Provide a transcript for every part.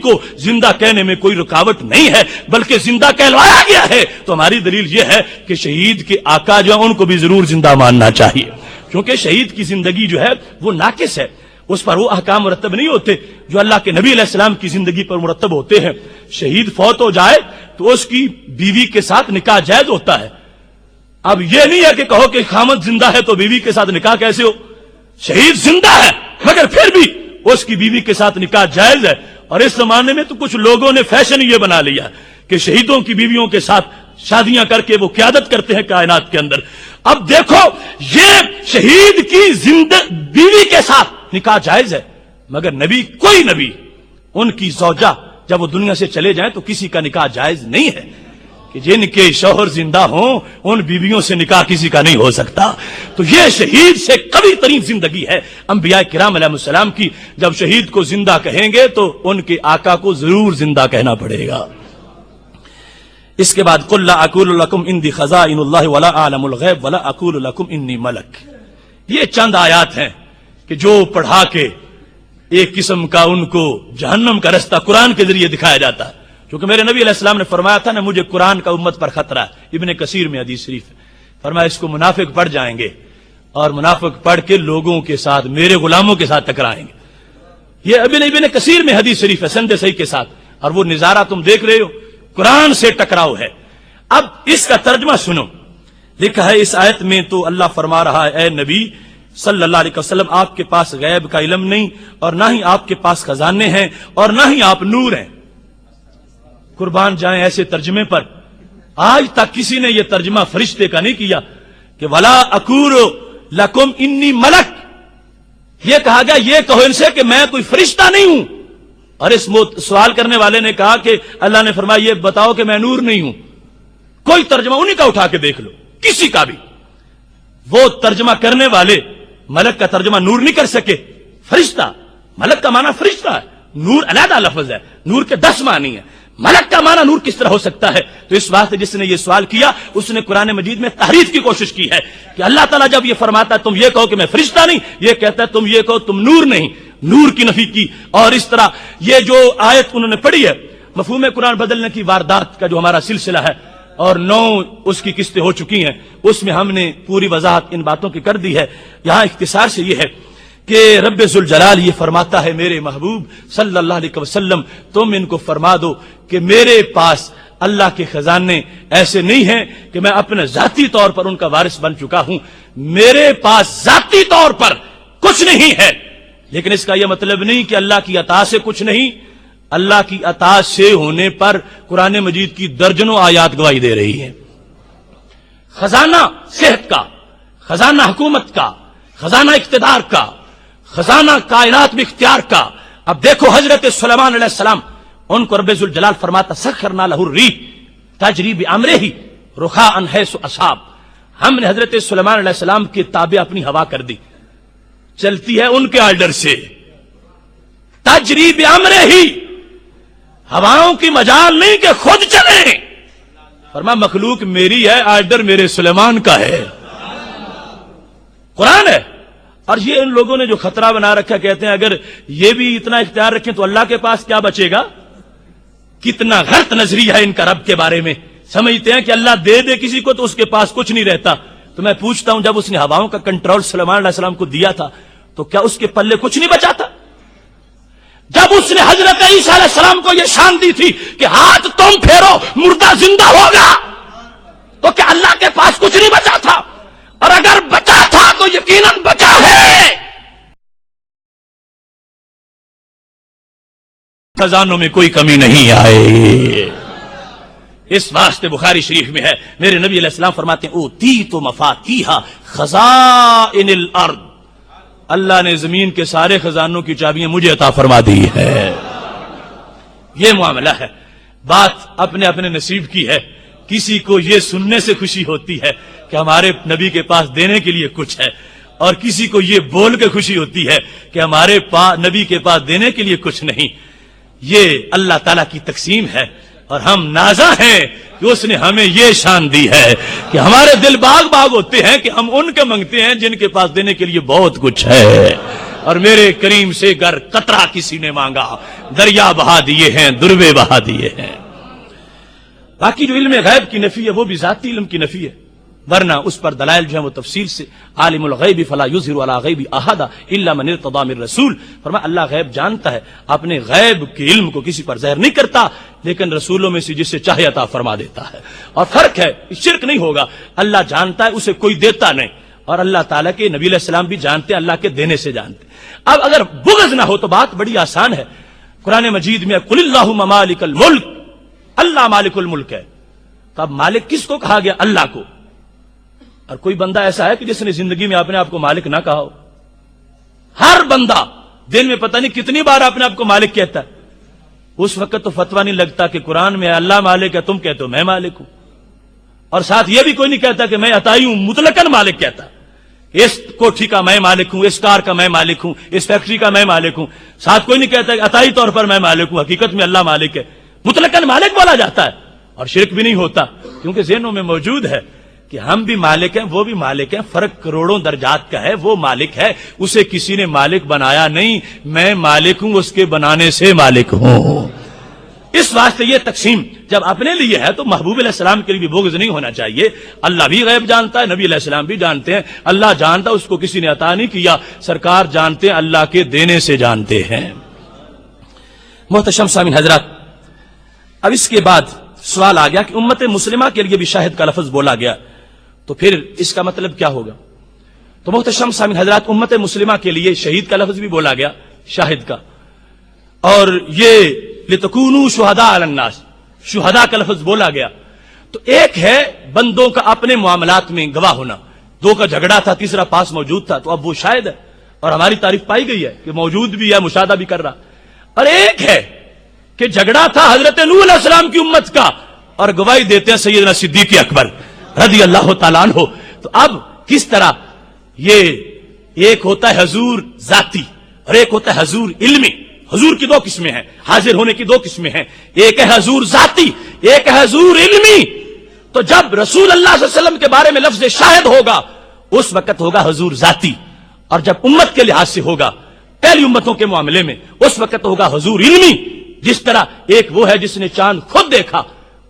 کو زندہ کہنے میں کوئی رکاوٹ نہیں ہے بلکہ زندہ کہلوایا گیا ہے، تو ہماری دلیل یہ ہے کہ شہید کے آقا جو ہیں ان کو بھی ضرور زندہ ماننا چاہیے، کیونکہ شہید کی زندگی جو ہے وہ ناقص ہے، اس پر وہ احکام مرتب نہیں ہوتے جو اللہ کے نبی علیہ السلام کی زندگی پر مرتب ہوتے ہیں۔ شہید فوت ہو جائے تو اس کی بیوی کے ساتھ نکاح جائز ہوتا ہے۔ اب یہ نہیں ہے کہ کہو کہ خامد زندہ ہے تو بیوی کے ساتھ نکاح کیسے ہو، شہید زندہ ہے مگر پھر بھی اس کی بیوی کے ساتھ نکاح جائز ہے۔ اور اس زمانے میں تو کچھ لوگوں نے فیشن یہ بنا لیا کہ شہیدوں کی بیویوں کے ساتھ شادیاں کر کے وہ قیادت کرتے ہیں کائنات کے اندر۔ اب دیکھو یہ شہید کی زندہ بیوی کے ساتھ نکاح جائز ہے مگر نبی کوئی نبی ان کی زوجہ جب وہ دنیا سے چلے جائیں تو کسی کا نکاح جائز نہیں ہے کہ جن کے شوہر زندہ ہوں ان بیویوں سے نکاح کسی کا نہیں ہو سکتا۔ تو یہ شہید سے قوی ترین زندگی ہے انبیاء کرام علیہ السلام کی۔ جب شہید کو زندہ کہیں گے تو ان کے آقا کو ضرور زندہ کہنا پڑے گا۔ اس کے بعد قل لا اقول لکم عندی خزائن اللہ ولا اعلم الغیب ولا اقول لکم انی ملک، یہ چند آیات ہیں کہ جو پڑھا کے ایک قسم کا ان کو جہنم کا رستہ قرآن کے ذریعے دکھایا جاتا ہے، کیونکہ میرے نبی علیہ السلام نے فرمایا تھا نا مجھے قرآن کا امت پر خطرہ ہے، ابن کثیر میں حدیث شریف ہے، فرمایا اس کو منافق پڑھ جائیں گے اور منافق پڑھ کے لوگوں کے ساتھ میرے غلاموں کے ساتھ ٹکرائیں گے۔ یہ ابن کثیر میں حدیث شریف ہے سند صحیح کے ساتھ، اور وہ نظارہ تم دیکھ رہے ہو قرآن سے ٹکراؤ ہے۔ اب اس کا ترجمہ سنو، لکھا ہے اس آیت میں تو اللہ فرما رہا ہے اے نبی صلی اللہ علیہ وسلم آپ کے پاس غیب کا علم نہیں اور نہ ہی آپ کے پاس خزانے ہیں اور نہ ہی آپ نور ہیں۔ قربان جائیں ایسے ترجمے پر، آج تک کسی نے یہ ترجمہ فرشتے کا نہیں کیا کہ ولا اقول لکم انی ملک، یہ کہا گیا یہ کہو ان سے کہ میں کوئی فرشتہ نہیں ہوں، اور اس سوال کرنے والے نے کہا کہ اللہ نے فرمایا یہ بتاؤ کہ میں نور نہیں ہوں۔ کوئی ترجمہ انہی کا اٹھا کے دیکھ لو، کسی کا بھی، وہ ترجمہ کرنے والے ملک کا ترجمہ نور نہیں کر سکے۔ فرشتہ، ملک کا معنی فرشتہ ہے، نور علیحدہ لفظ ہے، نور کے 10 معنی ہیں، ملک کا معنی نور کس طرح ہو سکتا ہے؟ تو اس واسطے جس نے یہ سوال کیا اس نے قرآن مجید میں تحریف کی کوشش کی ہے کہ اللہ تعالیٰ جب یہ فرماتا ہے تم یہ کہو کہ میں فرشتہ نہیں، یہ کہتا ہے تم یہ کہو تم نور نہیں، نور کی نفی کی۔ اور اس طرح یہ جو آیت انہوں نے پڑھی ہے مفہوم قرآن بدلنے کی واردات کا جو ہمارا سلسلہ ہے اور 9 اس کی قسطیں ہو چکی ہیں، اس میں ہم نے پوری وضاحت ان باتوں کی کر دی ہے۔ یہاں اختصار سے یہ ہے کہ رب ذوالجلال یہ فرماتا ہے میرے محبوب صلی اللہ علیہ وسلم تم ان کو فرما دو کہ میرے پاس اللہ کے خزانے ایسے نہیں ہیں کہ میں اپنے ذاتی طور پر ان کا وارث بن چکا ہوں، میرے پاس ذاتی طور پر کچھ نہیں ہے، لیکن اس کا یہ مطلب نہیں کہ اللہ کی عطا سے کچھ نہیں۔ اللہ کی عطا سے ہونے پر قرآن مجید کی درجنوں آیات گواہی دے رہی ہیں۔ خزانہ صحت کا، خزانہ حکومت کا، خزانہ اقتدار کا، خزانہ کائنات میں اختیار کا۔ اب دیکھو حضرت سلیمان علیہ السلام، ان کو رب ذوالجلال فرماتا سخرنا لہ الریح تجری بامرہ رخاء حیث اصاب، ہم نے حضرت سلیمان علیہ السلام کے تابع اپنی ہوا کر دی، چلتی ہے ان کے آرڈر سے، تجری بامرہ، ہواؤں کی مجال نہیں کہ خود چلیں، فرمایا مخلوق میری ہے، آرڈر میرے سلیمان کا ہے، قرآن ہے۔ اور یہ ان لوگوں نے جو خطرہ بنا رکھا، کہتے ہیں اگر یہ بھی اتنا اختیار رکھیں تو اللہ کے پاس کیا بچے گا؟ کتنا غلط نظریہ ہے ان کا رب کے بارے میں، سمجھتے ہیں کہ اللہ دے دے کسی کو تو اس کے پاس کچھ نہیں رہتا۔ تو میں پوچھتا ہوں جب اس نے ہواؤں کا کنٹرول سلیمان علیہ السلام کو دیا تھا تو کیا اس کے پلے کچھ نہیں بچا تھا؟ جب اس نے حضرت عیسیٰ علیہ السلام کو یہ شان دی تھی کہ ہاتھ تم پھیرو مردہ زندہ ہوگا، تو کیا اللہ کے پاس کچھ نہیں بچا تھا؟ اور اگر بچا تھا تو یقیناً بچا ہے۔ خزانوں میں کوئی کمی نہیں آئے، اس واسطے بخاری شریف میں ہے میرے نبی علیہ السلام فرماتے ہیں اوتیت مفاتیح خزائن الارض، اللہ نے زمین کے سارے خزانوں کی چابیاں مجھے عطا فرما دی ہے۔ یہ معاملہ ہے، بات اپنے اپنے نصیب کی ہے۔ کسی کو یہ سننے سے خوشی ہوتی ہے کہ ہمارے نبی کے پاس دینے کے لیے کچھ ہے، اور کسی کو یہ بول کے خوشی ہوتی ہے کہ ہمارے نبی کے پاس دینے کے لیے کچھ نہیں۔ یہ اللہ تعالیٰ کی تقسیم ہے، اور ہم نازاں ہیں کہ اس نے ہمیں یہ شان دی ہے کہ ہمارے دل باغ باغ ہوتے ہیں کہ ہم ان کے منگتے ہیں جن کے پاس دینے کے لیے بہت کچھ ہے۔ اور میرے کریم سے گر قطرہ کسی نے مانگا دریا بہا دیے ہیں، دروے بہا دیے ہیں۔ باقی جو علم غیب کی نفی ہے وہ بھی ذاتی علم کی نفی ہے، ورنہ اس پر دلائل جو ہیں وہ تفصیل سے عالم الغیب فلا یظہر علی غیب احد الا من ارتضی من رسول، فرمایا اللہ غیب جانتا ہے، اپنے غیب کے علم کو کسی پر ظاہر نہیں کرتا، لیکن رسولوں میں سے جسے چاہے عطا فرما دیتا ہے۔ اور فرق ہے، شرک نہیں ہوگا، اللہ جانتا ہے اسے کوئی دیتا نہیں، اور اللہ تعالیٰ کے نبی علیہ السلام بھی جانتے ہیں، اللہ کے دینے سے جانتے ہیں۔ اب اگر بغض نہ ہو تو بات بڑی آسان ہے، قرآن مجید میں قل اللہم مالک الملک، اللہ مالک الملک ہے، تو اب مالک کس کو کہا گیا؟ اللہ کو۔ اور کوئی بندہ ایسا ہے کہ جس نے زندگی میں اپنے آپ کو مالک نہ کہا ہو؟ ہر بندہ دن میں پتہ نہیں کتنی بار اپنے آپ کو مالک کہتا ہے، اس وقت تو فتویٰ نہیں لگتا کہ قرآن میں اللہ مالک ہے، تم کہتے ہو میں مالک ہوں، اور ساتھ یہ بھی کوئی نہیں کہتا کہ میں عطائی ہوں، مطلقاً مالک کہتا، اس کوٹھی کا میں مالک ہوں، اس کار کا میں مالک ہوں، اس فیکٹری کا میں مالک ہوں، ساتھ کوئی نہیں کہتا کہ عطائی طور پر میں مالک ہوں، حقیقت میں اللہ مالک ہے، مطلقاً مالک بولا جاتا ہے، اور شرک بھی نہیں ہوتا، کیونکہ ذہنوں میں موجود ہے کہ ہم بھی مالک ہیں، وہ بھی مالک ہیں، فرق کروڑوں درجات کا ہے، وہ مالک ہے، اسے کسی نے مالک بنایا نہیں، میں مالک ہوں، اس کے بنانے سے مالک ہوں۔ اس واسطے یہ تقسیم جب اپنے لیے ہے تو محبوب علیہ السلام کے لیے بھی بغض نہیں ہونا چاہیے، اللہ بھی غیب جانتا ہے، نبی علیہ السلام بھی جانتے ہیں، اللہ جانتا اس کو کسی نے عطا نہیں کیا، سرکار جانتے ہیں، اللہ کے دینے سے جانتے ہیں۔ محتشم سامعین حضرات، اب اس کے بعد سوال آ گیا کہ امت مسلمہ کے لیے بھی شاہد کا لفظ بولا گیا، تو پھر اس کا مطلب کیا ہوگا؟ تو محتشم سامعین حضرات، امت مسلمہ کے لیے شہید کا لفظ بھی بولا گیا، شاہد کا، اور یہ لتکونوا شہداء علی الناس، شہداء کا لفظ بولا گیا۔ تو ایک ہے بندوں کا اپنے معاملات میں گواہ ہونا، دو کا جھگڑا تھا، تیسرا پاس موجود تھا، تو اب وہ شاہد ہے، اور ہماری تعریف پائی گئی ہے کہ موجود بھی ہے، مشاہدہ بھی کر رہا۔ اور ایک ہے کہ جھگڑا تھا حضرت نوح علیہ السلام کی امت کا، اور گواہی دیتے ہیں سیدنا صدیق اکبر رضی اللہ تعالیٰ عنہ۔ تو اب کس طرح یہ ایک ہوتا ہے حضور ذاتی اور ایک ہوتا ہے حضور علمی، حضور کی دو قسمیں ہیں، حاضر ہونے کی دو قسمیں ہیں، ایک ہے حضور ذاتی، ایک ہے حضور علمی۔ تو جب رسول اللہ صلی اللہ علیہ وسلم کے بارے میں لفظ شاہد ہوگا اس وقت ہوگا حضور ذاتی، اور جب امت کے لحاظ سے ہوگا پہلی امتوں کے معاملے میں اس وقت ہوگا حضور علمی۔ جس طرح ایک وہ ہے جس نے چاند خود دیکھا،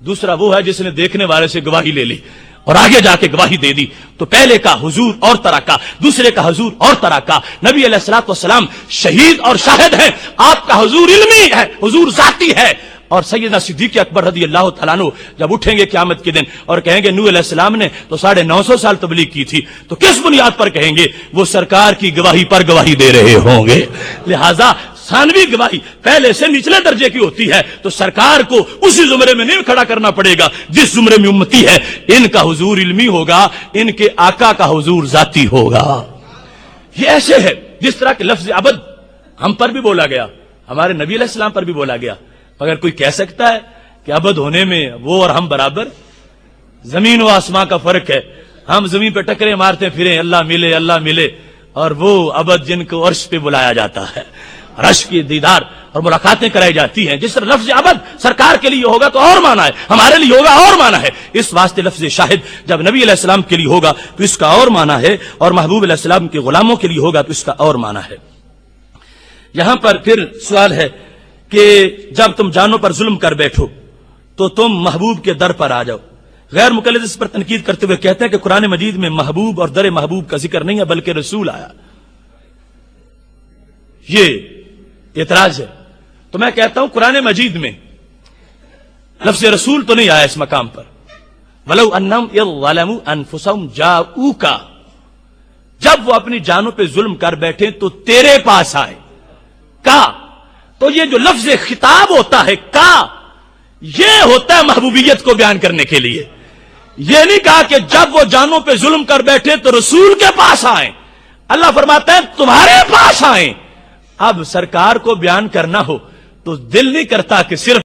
دوسرا وہ ہے جس نے دیکھنے والے سے گواہی لے لی اور آگے جا کے گواہی دے دی، تو پہلے کا حضور اور طرح کا، دوسرے کا حضور اور طرح کا۔ نبی علیہ الصلوۃ والسلام شہید اور شاہد ہیں، آپ کا حضور علمی ہے، حضور ذاتی ہے۔ اور سیدنا صدیق اکبر رضی اللہ تعالیٰ عنہ جب اٹھیں گے قیامت کے دن اور کہیں گے نوح علیہ السلام نے تو 950 سال تبلیغ کی تھی، تو کس بنیاد پر کہیں گے؟ وہ سرکار کی گواہی پر گواہی دے رہے ہوں گے۔ لہذا ثانوی گواہی پہلے سے نچلے درجے کی ہوتی ہے، تو سرکار کو اسی زمرے میں نہیں کھڑا کرنا پڑے گا جس زمرے میں امتی ہے۔ ان کا حضور علمی ہوگا، ان کے آقا کا حضور ذاتی ہوگا۔ یہ ایسے ہے جس طرح کہ لفظ عبد ہم پر بھی بولا گیا، ہمارے نبی علیہ السلام پر بھی بولا گیا۔ اگر کوئی کہہ سکتا ہے کہ عبد ہونے میں وہ اور ہم برابر، زمین و آسمان کا فرق ہے، ہم زمین پہ ٹکرے مارتے پھریں اللہ ملے اللہ ملے، اور وہ عبد جن کو عرش پہ بلایا جاتا ہے، عرش کی دیدار اور ملاقاتیں کرائی جاتی ہیں۔ جس طرح لفظ عبد سرکار کے لیے ہوگا تو اور معنی ہے، ہمارے لیے ہوگا اور معنی ہے، اس واسطے لفظ شاہد جب نبی علیہ السلام کے لیے ہوگا تو اس کا اور معنی ہے، اور محبوب علیہ السلام کے غلاموں کے لیے ہوگا تو اس کا اور معنی ہے۔ یہاں پر پھر سوال ہے کہ جب تم جانوں پر ظلم کر بیٹھو تو تم محبوب کے در پر آ جاؤ۔ غیر مقلد اس پر تنقید کرتے ہوئے کہتے ہیں کہ قرآن مجید میں محبوب اور در محبوب کا ذکر نہیں ہے بلکہ رسول آیا، یہ اعتراض ہے۔ تو میں کہتا ہوں قرآن مجید میں لفظ رسول تو نہیں آیا اس مقام پر، وَلَوْ أَنَّهُمْ إِذْ ظَلَمُوا أَنفُسَهُمْ جَاءُوكَ، جب وہ اپنی جانوں پہ ظلم کر بیٹھے تو تیرے پاس آئے۔ کا تو یہ جو لفظ خطاب ہوتا ہے کا، یہ ہوتا ہے محبوبیت کو بیان کرنے کے لیے۔ یہ نہیں کہا کہ جب وہ جانوں پہ ظلم کر بیٹھے تو رسول کے پاس آئیں، اللہ فرماتا ہے تمہارے پاس آئیں۔ اب سرکار کو بیان کرنا ہو تو دل نہیں کرتا کہ صرف